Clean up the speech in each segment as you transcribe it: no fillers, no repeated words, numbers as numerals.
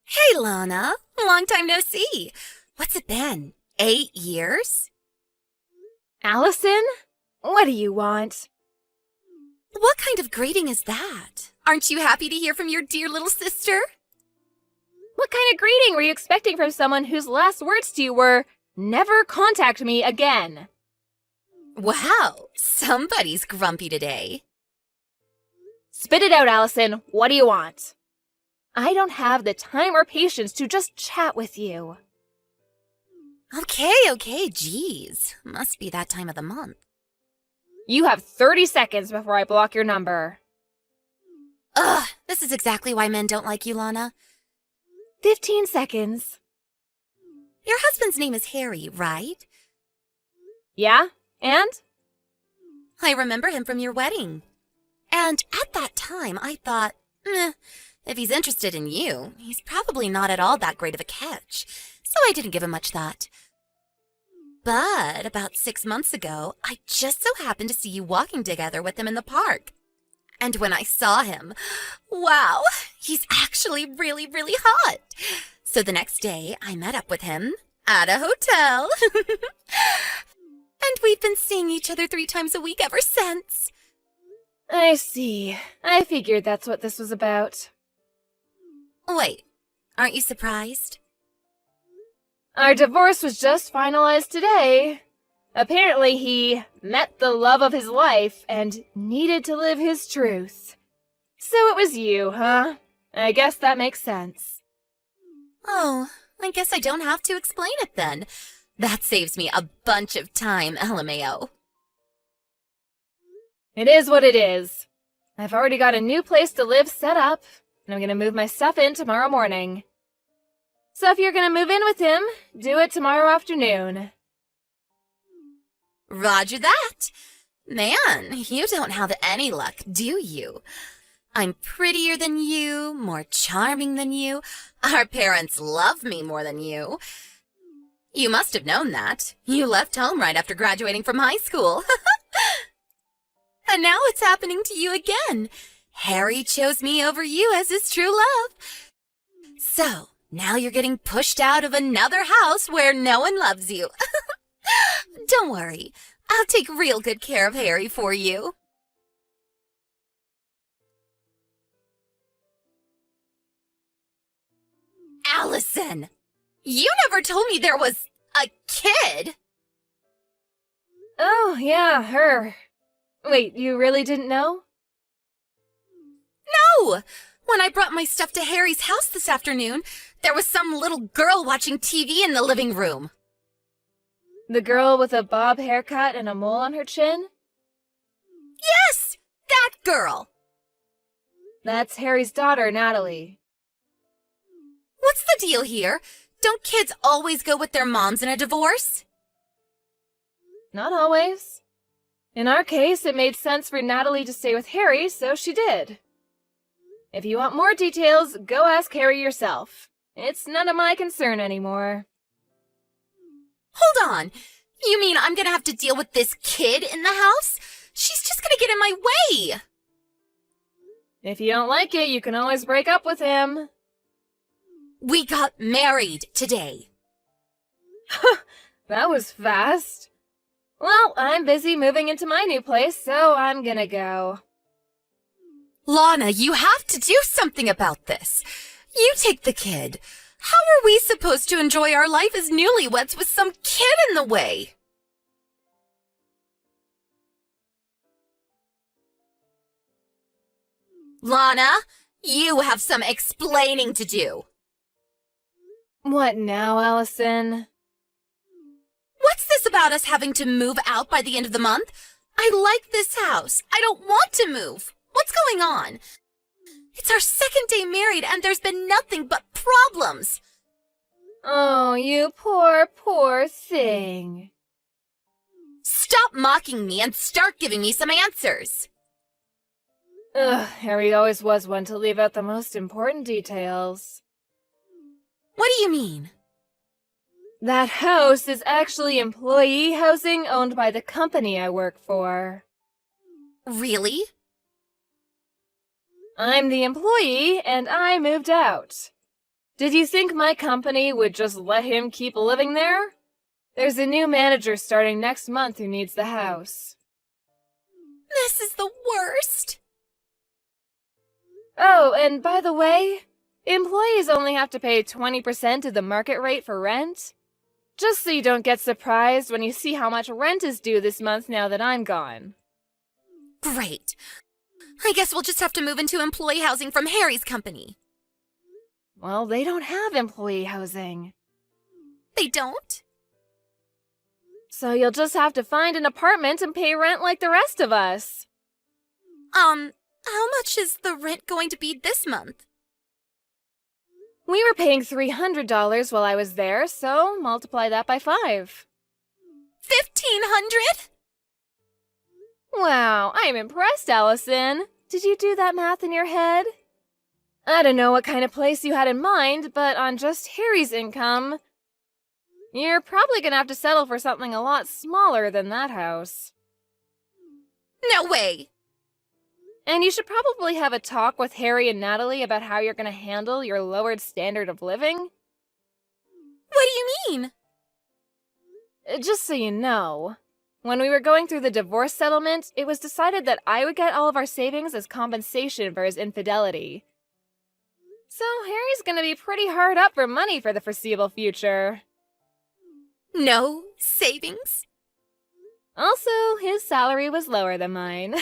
Hey, Lana. Long time no see. What's it been? 8 years? Allison? What do you want? What kind of greeting is that? Aren't you happy to hear from your dear little sister? What kind of greeting were you expecting from someone whose last words to you were, "Never contact me again"? Wow, somebody's grumpy today. Spit it out, Allison. What do you want? I don't have the time or patience to just chat with you. Okay, geez. Must be that time of the month. You have 30 seconds before I block your number. Ugh, this is exactly why men don't like you, Lana. 15 seconds. Your husband's name is Harry, right? Yeah? And? I remember him from your wedding. And at that time, I thought, if he's interested in you, he's probably not at all that great of a catch, so I didn't give him much thought. But about 6 months ago, I just so happened to see you walking together with him in the park. And when I saw him, wow, he's actually really, really hot. So the next day, I met up with him at a hotel. And we've been seeing each other 3 times a week ever since. I see. I figured that's what this was about. Wait, aren't you surprised? Our divorce was just finalized today. Apparently he met the love of his life and needed to live his truth. So it was you, huh? I guess that makes sense. Oh, I guess I don't have to explain it then. That saves me a bunch of time, LMAO. It is what it is. I've already got a new place to live set up, and I'm gonna move my stuff in tomorrow morning. So if you're gonna move in with him, do it tomorrow afternoon. Roger that. Man, you don't have any luck, do you? I'm prettier than you, more charming than you. Our parents love me more than you. You must have known that. You left home right after graduating from high school. And now it's happening to you again. Harry chose me over you as his true love. So, now you're getting pushed out of another house where no one loves you. Don't worry. I'll take real good care of Harry for you. Allison! You never told me there was a kid! Oh, yeah, her. Wait, you really didn't know? No! When I brought my stuff to Harry's house this afternoon, there was some little girl watching TV in the living room. The girl with a bob haircut and a mole on her chin? Yes! That girl! That's Harry's daughter, Natalie. What's the deal here? Don't kids always go with their moms in a divorce? Not always. In our case, it made sense for Natalie to stay with Harry, so she did. If you want more details, go ask Harry yourself. It's none of my concern anymore. Hold on. You mean I'm gonna have to deal with this kid in the house? She's just gonna get in my way. If you don't like it, you can always break up with him. We got married today. That was fast. Well, I'm busy moving into my new place, so I'm gonna go. Lana, you have to do something about this. You take the kid. How are we supposed to enjoy our life as newlyweds with some kid in the way? Lana, you have some explaining to do. What now, Allison? What's this about us having to move out by the end of the month? I like this house. I don't want to move. What's going on? It's our second day married and there's been nothing but problems. Oh, you poor, poor thing. Stop mocking me and start giving me some answers. Ugh, Harry always was one to leave out the most important details. What do you mean? That house is actually employee housing owned by the company I work for. Really? I'm the employee, and I moved out. Did you think my company would just let him keep living there? There's a new manager starting next month who needs the house. This is the worst. Oh, and by the way, employees only have to pay 20% of the market rate for rent. Just so you don't get surprised when you see how much rent is due this month now that I'm gone. Great. I guess we'll just have to move into employee housing from Harry's company. Well, they don't have employee housing. They don't? So you'll just have to find an apartment and pay rent like the rest of us. How much is the rent going to be this month? We were paying $300 while I was there, so multiply that by 5. 1,500? Wow, I am impressed, Allison. Did you do that math in your head? I don't know what kind of place you had in mind, but on just Harry's income, you're probably gonna have to settle for something a lot smaller than that house. No way! And you should probably have a talk with Harry and Natalie about how you're gonna handle your lowered standard of living. What do you mean? Just so you know, when we were going through the divorce settlement, it was decided that I would get all of our savings as compensation for his infidelity. So Harry's gonna be pretty hard up for money for the foreseeable future. No savings? Also, his salary was lower than mine.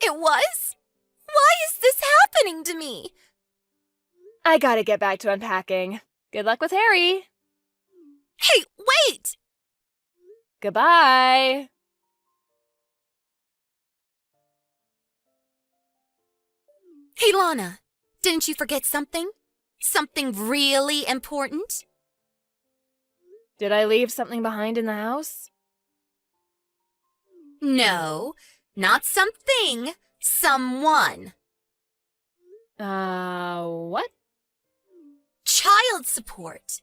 It was? Why is this happening to me? I gotta get back to unpacking. Good luck with Harry. Hey, wait! Goodbye. Hey, Lana, didn't you forget something? Something really important? Did I leave something behind in the house? No, not something. Someone. What? Child support.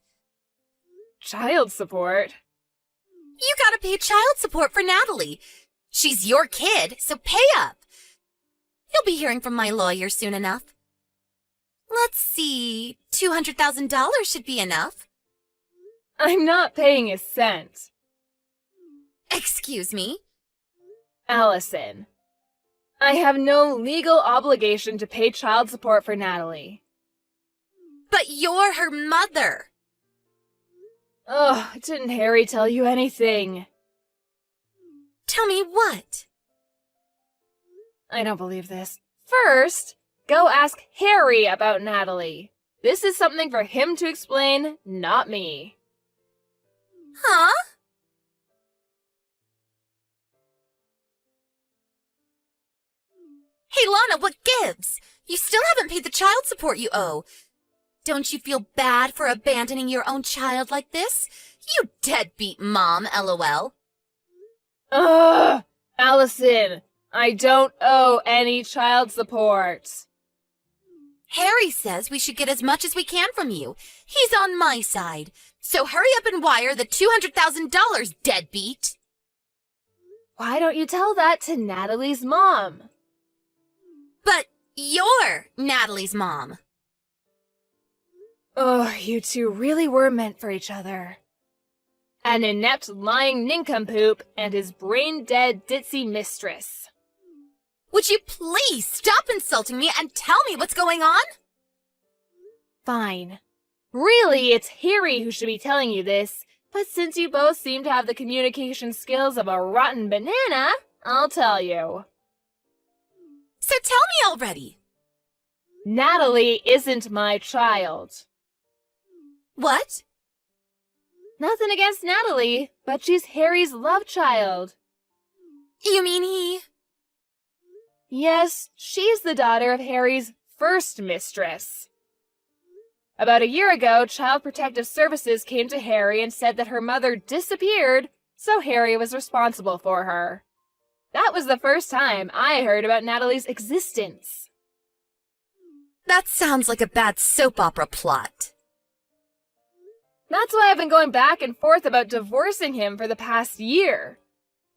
Child support? You gotta pay child support for Natalie. She's your kid, so pay up. You'll be hearing from my lawyer soon enough. Let's see, $200,000 should be enough. I'm not paying a cent. Excuse me? Allison, I have no legal obligation to pay child support for Natalie. But you're her mother. Ugh, didn't Harry tell you anything? Tell me what? I don't believe this. First, go ask Harry about Natalie. This is something for him to explain, not me. Huh? Hey, Lana, what gives? You still haven't paid the child support you owe. Don't you feel bad for abandoning your own child like this? You deadbeat mom, LOL. Ugh! Allison, I don't owe any child support. Harry says we should get as much as we can from you. He's on my side. So hurry up and wire the $200,000, deadbeat. Why don't you tell that to Natalie's mom? But you're Natalie's mom. Oh, you two really were meant for each other. An inept, lying nincompoop and his brain-dead, ditzy mistress. Would you please stop insulting me and tell me what's going on? Fine. Really, it's Harry who should be telling you this, but since you both seem to have the communication skills of a rotten banana, I'll tell you. So tell me already. Natalie isn't my child. What? Nothing against Natalie, but she's Harry's love child. You mean he... Yes, she's the daughter of Harry's first mistress. About a year ago, Child Protective Services came to Harry and said that her mother disappeared, so Harry was responsible for her. That was the first time I heard about Natalie's existence. That sounds like a bad soap opera plot. That's why I've been going back and forth about divorcing him for the past year.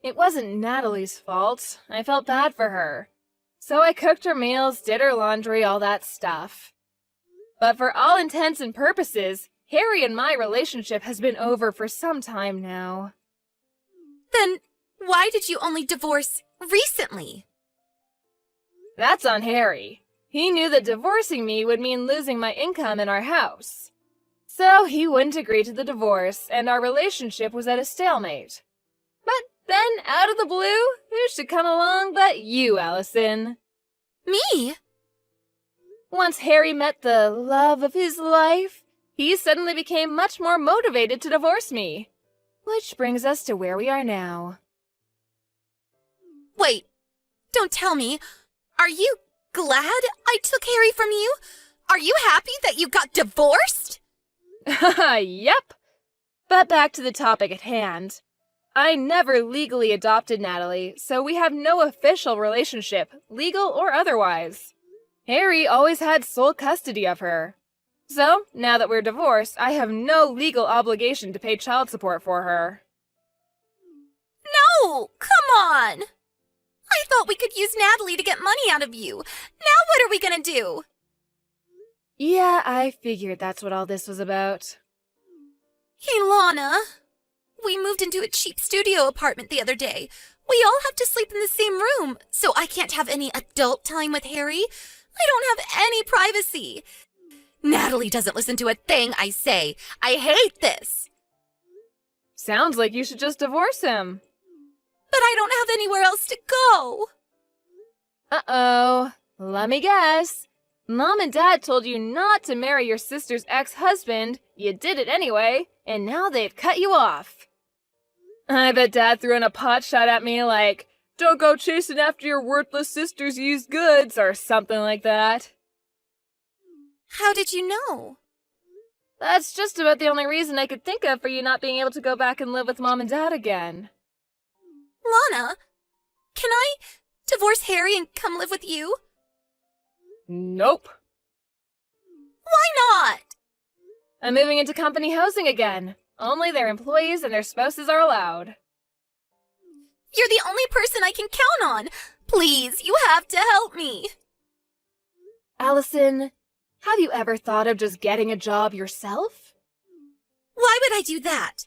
It wasn't Natalie's fault. I felt bad for her. So I cooked her meals, did her laundry, all that stuff. But for all intents and purposes, Harry and my relationship has been over for some time now. Then why did you only divorce recently? That's on Harry. He knew that divorcing me would mean losing my income in our house. So he wouldn't agree to the divorce, and our relationship was at a stalemate. But then, out of the blue, who should come along but you, Allison? Me? Once Harry met the love of his life, he suddenly became much more motivated to divorce me. Which brings us to where we are now. Wait, don't tell me. Are you glad I took Harry from you? Are you happy that you got divorced? Yep. But back to the topic at hand. I never legally adopted Natalie, so we have no official relationship, legal or otherwise. Harry always had sole custody of her. So, now that we're divorced, I have no legal obligation to pay child support for her. No, come on. I thought we could use Natalie to get money out of you. Now what are we gonna do? Yeah, I figured that's what all this was about. Hey, Lana. We moved into a cheap studio apartment the other day. We all have to sleep in the same room, so I can't have any adult time with Harry. I don't have any privacy. Natalie doesn't listen to a thing I say. I hate this. Sounds like you should just divorce him. But I don't have anywhere else to go. Uh-oh. Let me guess. Mom and Dad told you not to marry your sister's ex-husband. You did it anyway, and now they've cut you off. I bet Dad threw in a pot shot at me like, "Don't go chasing after your worthless sister's used goods," or something like that. How did you know? That's just about the only reason I could think of for you not being able to go back and live with Mom and Dad again. Lana, can I divorce Harry and come live with you? Nope. Why not? I'm moving into company housing again. Only their employees and their spouses are allowed. You're the only person I can count on. Please, you have to help me. Allison, have you ever thought of just getting a job yourself? Why would I do that?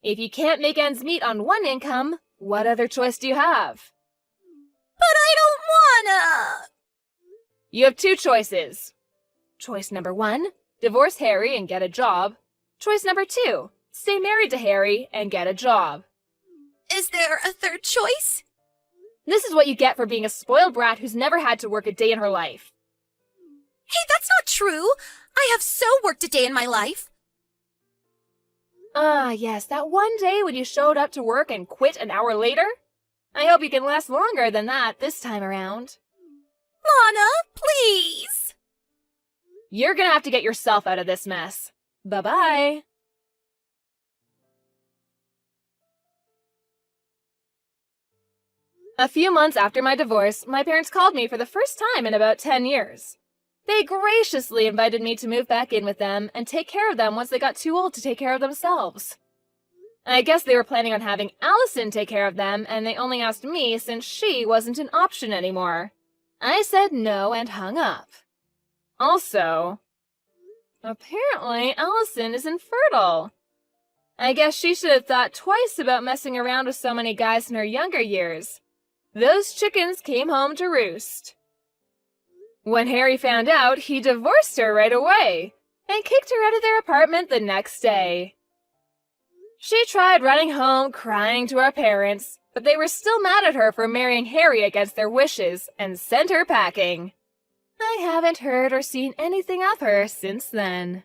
If you can't make ends meet on one income, what other choice do you have? But I don't wanna. You have two choices. Choice number 1, divorce Harry and get a job. Choice number 2, stay married to Harry and get a job. Is there a third choice? This is what you get for being a spoiled brat who's never had to work a day in her life. Hey, that's not true. I have so worked a day in my life. Ah, yes, that one day when you showed up to work and quit an hour later? I hope you can last longer than that this time around. Lana, please. You're gonna have to get yourself out of this mess. Bye-bye. A few months after my divorce, my parents called me for the first time in about 10 years. They graciously invited me to move back in with them and take care of them once they got too old to take care of themselves. I guess they were planning on having Allison take care of them, and they only asked me since she wasn't an option anymore. I said no and hung up. Also, apparently Allison is infertile. I guess she should have thought twice about messing around with so many guys in her younger years. Those chickens came home to roost. When Harry found out, he divorced her right away and kicked her out of their apartment the next day. She tried running home crying to our parents, but they were still mad at her for marrying Harry against their wishes and sent her packing. I haven't heard or seen anything of her since then.